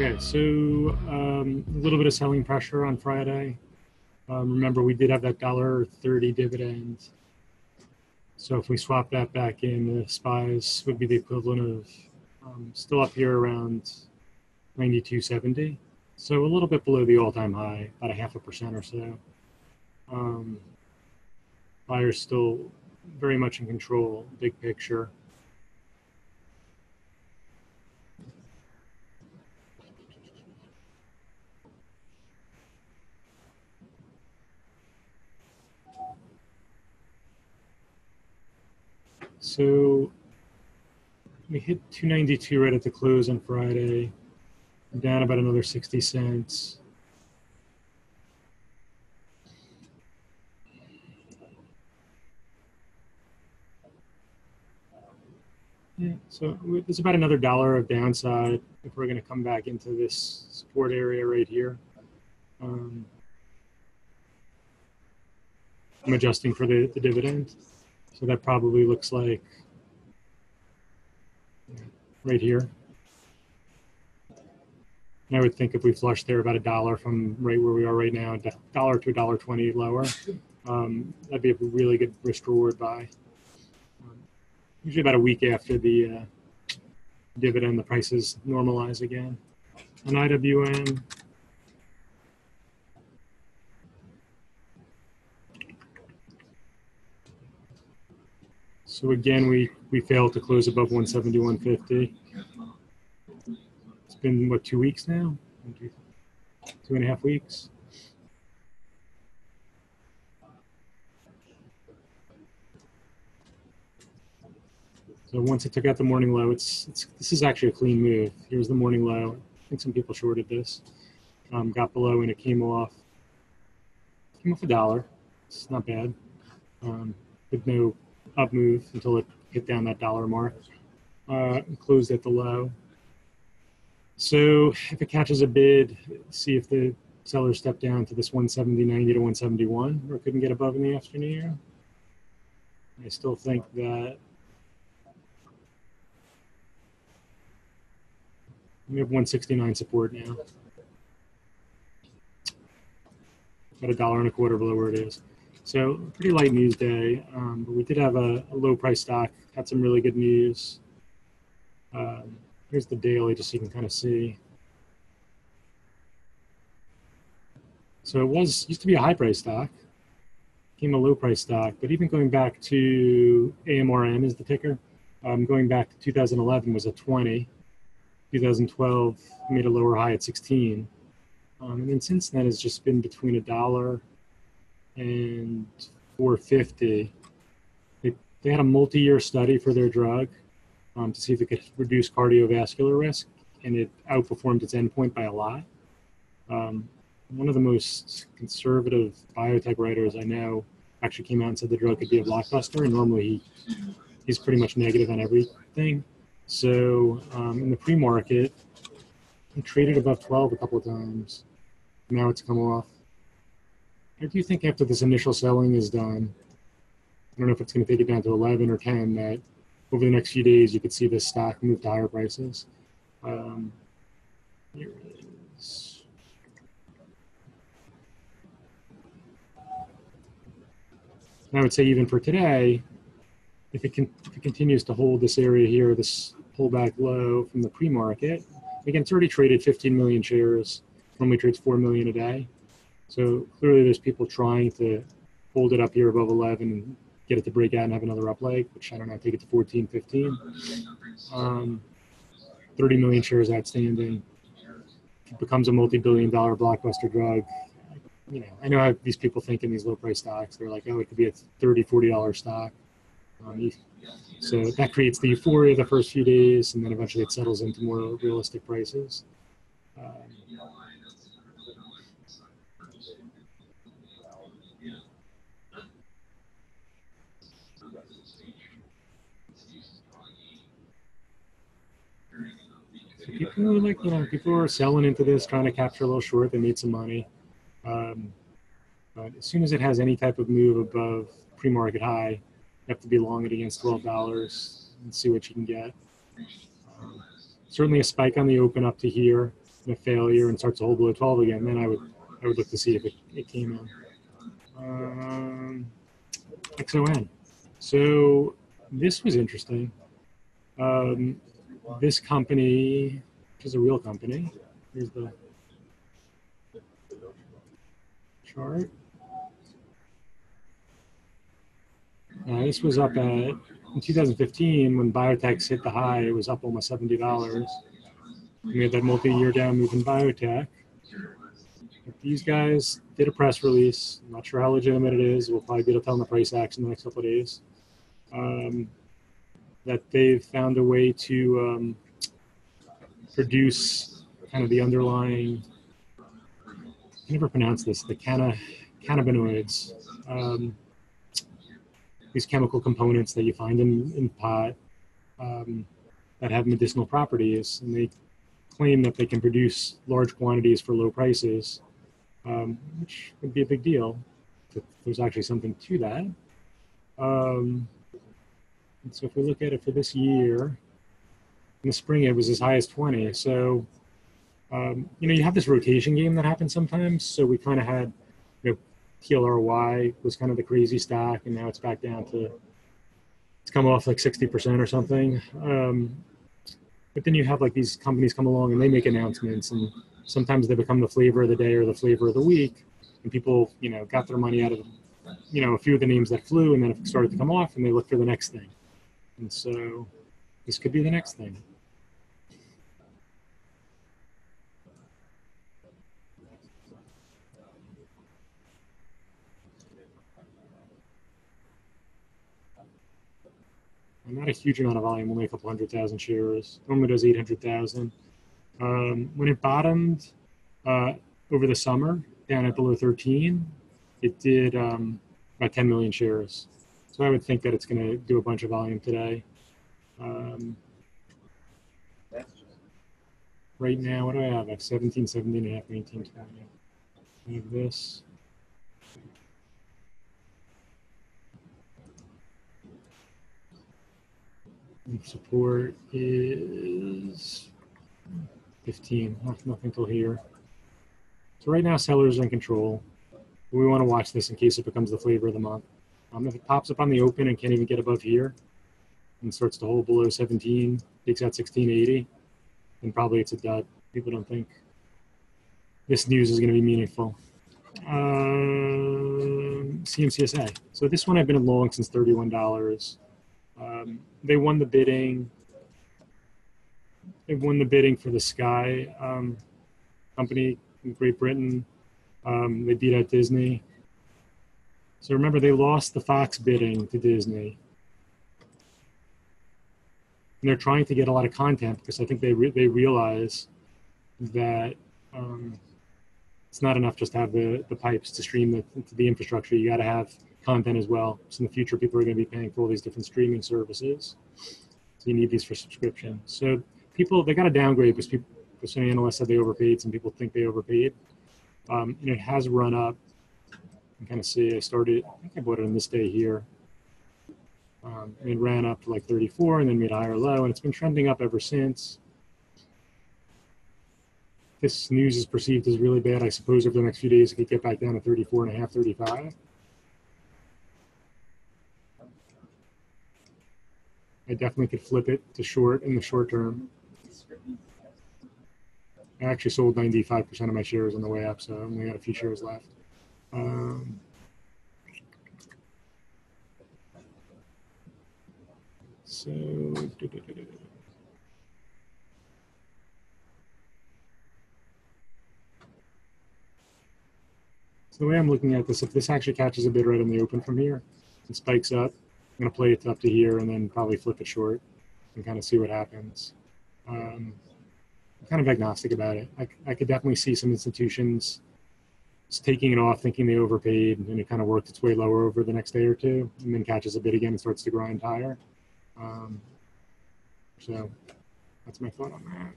Okay, so a little bit of selling pressure on Friday. Remember, we did have that $1.30 dividend. So if we swap that back in, the SPYs would be the equivalent of still up here around 92.70. So a little bit below the all-time high, about 0.5% or so. Buyers still very much in control, big picture. So we hit 292 right at the close on Friday, down about another 60 cents. Yeah, so there's about another $1 of downside if we're going to come back into this support area right here. I'm adjusting for the dividend. So that probably looks like right here. And I would think if we flush there about $1 from right where we are right now, $1 to $1.20 lower, that'd be a really good risk reward buy. Usually about a week after the dividend, the prices normalize again. On IWM, so again, we failed to close above 171.50. It's been, what, 2 weeks now? 2.5 weeks. So once it took out the morning low, this is actually a clean move. Here's the morning low. I think some people shorted this. Got below and it came off $1. It's not bad. With no up move until it hit down that $1 mark. Closed at the low. So if it catches a bid, see if the sellers step down to this 170.90 to 171, or couldn't get above in the afternoon. I still think that we have 169 support now. About $1.25 below where it is. So pretty light news day, but we did have a low price stock, had some really good news. Here's the daily, just so you can kind of see. So it used to be a high price stock, became a low price stock, but even going back to AMRM is the ticker, going back to 2011 was at 20. 2012 made a lower high at 16. And then since then it's just been between $1 and $4.50. They had a multi-year study for their drug to see if it could reduce cardiovascular risk, and it outperformed its endpoint by a lot. One of the most conservative biotech writers I know actually came out and said the drug could be a blockbuster, and normally he's pretty much negative on everything. So in the pre-market, it traded above 12 a couple of times. Now it's come off. I do think after this initial selling is done, I don't know if it's going to take it down to 11 or 10, that over the next few days you could see this stock move to higher prices. Here it is. And I would say even for today, if it continues to hold this area here, this pullback low from the pre-market, again, it's already traded 15 million shares. Normally trades 4 million a day. So clearly there's people trying to hold it up here above 11 and get it to break out and have another up leg, which I don't know, take it to 14, 15. 30 million shares outstanding. If it becomes a multi-billion-dollar blockbuster drug, you know, I know how these people think in these low-price stocks. They're like, oh, it could be a $30, $40 stock. So that creates the euphoria the first few days, and then eventually it settles into more realistic prices. So people are like, you know, people are selling into this, trying to capture a little short. They made some money. But as soon as it has any type of move above pre-market high, you have to be long it against $12 and see what you can get. Certainly a spike on the open up to here. and a failure and starts to hold below 12 again, then I would look to see if it came in. XON. So this was interesting. This company, which is a real company, here's the chart. This was up in 2015 when Biotech hit the high. It was up almost $70. We had that multi-year down move in Biotech. But these guys did a press release. I'm not sure how legitimate it is. We'll probably be able to tell in the price action the next couple of days. That they've found a way to produce kind of the underlying, I can never pronounce this, the cannabinoids, these chemical components that you find in pot that have medicinal properties, and they claim that they can produce large quantities for low prices, which would be a big deal if there's actually something to that. And so if we look at it for this year, in the spring it was as high as 20. So, you have this rotation game that happens sometimes. So we kind of had, TLRY was kind of the crazy stock, and now it's back down to, it's come off like 60% or something. But then you have like these companies come along and they make announcements, and sometimes they become the flavor of the day or the flavor of the week, and people, got their money out of, a few of the names that flew, and then it started to come off and they look for the next thing. And so this could be the next thing. And not a huge amount of volume, only a couple 100,000 shares. Normally does 800,000. When it bottomed over the summer, down at below 13, it did about 10 million shares. So I would think that it's going to do a bunch of volume today. Right now, what do I have? I have 17, 17 and a half, 19, 20. I have this. And support is 15, nothing till here. So right now, sellers are in control. We want to watch this in case it becomes the flavor of the month. If it pops up on the open and can't even get above here and starts to hold below 17, takes out 1680, then probably it's a dud. People don't think this news is going to be meaningful. CMCSA. So this one I've been long since $31. They won the bidding. They won the bidding for the Sky company in Great Britain. They beat out Disney. So remember, they lost the Fox bidding to Disney. And they're trying to get a lot of content because I think they realize that it's not enough just to have the pipes to stream the infrastructure. You got to have content as well. So in the future, people are going to be paying for all these different streaming services. So you need these for subscription. So people, they got to downgrade because some analysts said they overpaid. Some people think they overpaid. It has run up. You can kind of see I think I bought it on this day here. It ran up to like 34 and then made a higher low, and it's been trending up ever since. This news is perceived as really bad. I suppose over the next few days it could get back down to 34 and a half, 35. I definitely could flip it to short in the short term. I actually sold 95% of my shares on the way up, so I only got a few shares left. So the way I'm looking at this, if this actually catches a bid right on the open from here and spikes up, I'm going to play it up to here and then probably flip it short and kind of see what happens. I'm kind of agnostic about it. I could definitely see some institutions just taking it off, thinking they overpaid, and it kind of worked its way lower over the next day or two, and then catches a bid again and starts to grind higher. So that's my thought on that.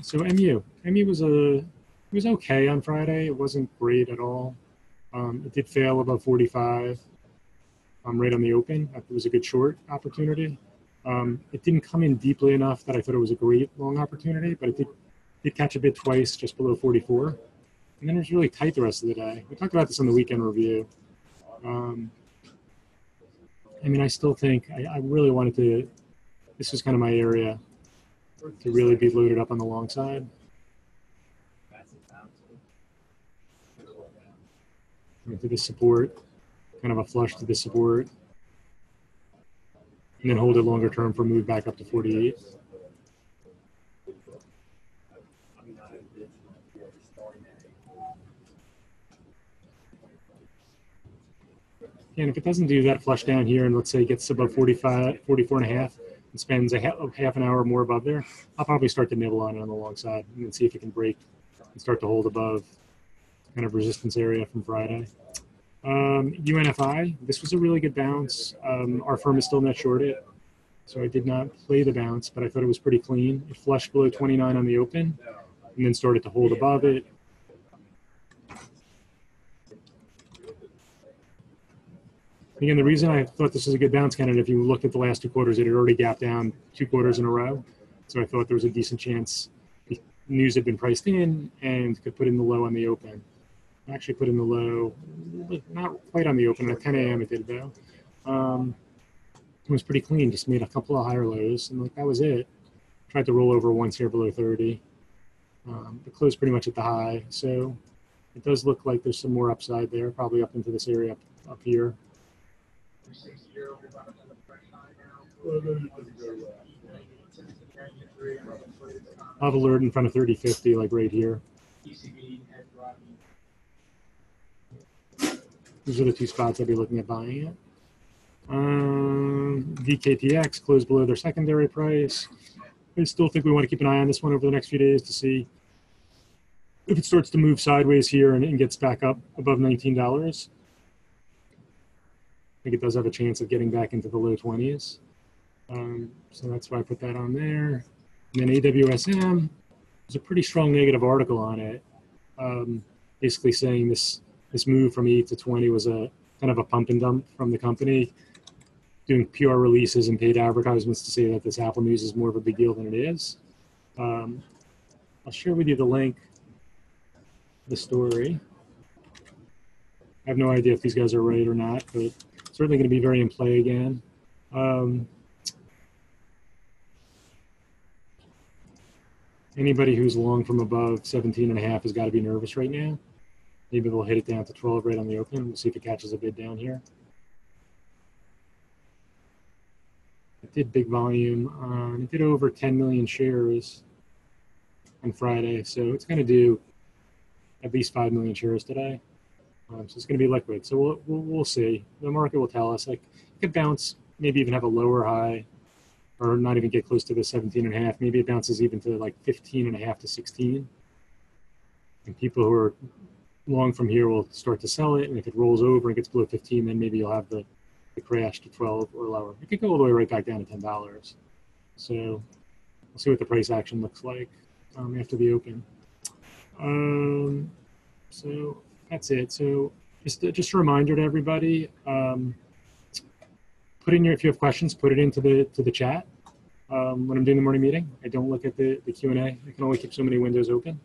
So MU was okay on Friday. It wasn't great at all. It did fail above 45. Right on the open. It was a good short opportunity. It didn't come in deeply enough that I thought it was a great long opportunity, but it did Did catch a bid twice, just below 44. And then it was really tight the rest of the day. We talked about this on the weekend review. I mean, I still think I really wanted to, this is kind of my area to really be loaded up on the long side. To the support, kind of a flush to the support, and then hold it longer term for move back up to 48. And if it doesn't do that flush down here, and let's say it gets above 45, 44 and a half, and spends a half an hour more above there, I'll probably start to nibble on it on the long side and then see if it can break and start to hold above kind of resistance area from Friday. UNFI, this was a really good bounce. Our firm is still net shorted, so I did not play the bounce, but I thought it was pretty clean. It flushed below 29 on the open and then started to hold above it. Again, the reason I thought this was a good bounce candidate, if you looked at the last 2 quarters, it had already gapped down 2 quarters in a row. So I thought there was a decent chance the news had been priced in and could put in the low on the open. I actually put in the low, not quite on the open. At 10 a.m. it did though. It was pretty clean, just made a couple of higher lows, and like that was it. Tried to roll over once here below 30. But closed pretty much at the high. So it does look like there's some more upside there, probably up into this area up here. I'll have alert in front of 30.50, like right here. These are the 2 spots I'd be looking at buying it. VKTX closed below their secondary price. I still think we want to keep an eye on this one over the next few days to see if it starts to move sideways here and gets back up above $19. I think it does have a chance of getting back into the low 20s. So that's why I put that on there. And then AWSM, there's a pretty strong negative article on it, basically saying this move from 8 to 20 was a kind of a pump and dump from the company, doing PR releases and paid advertisements to say that this Apple news is more of a big deal than it is. I'll share with you the link, the story. I have no idea if these guys are right or not, but certainly going to be very in play again. Anybody who's long from above 17 and a half has got to be nervous right now. Maybe they'll hit it down to 12 right on the open. We'll see if it catches a bid down here. It did big volume. It did over 10 million shares on Friday, so it's going to do at least 5 million shares today. So it's going to be liquid. So we'll see. The market will tell us. Like it could bounce, maybe even have a lower high, or not even get close to the 17 and a half. Maybe it bounces even to like 15 and a half to 16. And people who are long from here will start to sell it. And if it rolls over and gets below 15, then maybe you'll have the crash to 12 or lower. It could go all the way right back down to $10. So we'll see what the price action looks like after the open. So that's it. So just a reminder to everybody, put in if you have questions, put it into the chat when I'm doing the morning meeting. I don't look at the Q&A. I can only keep so many windows open.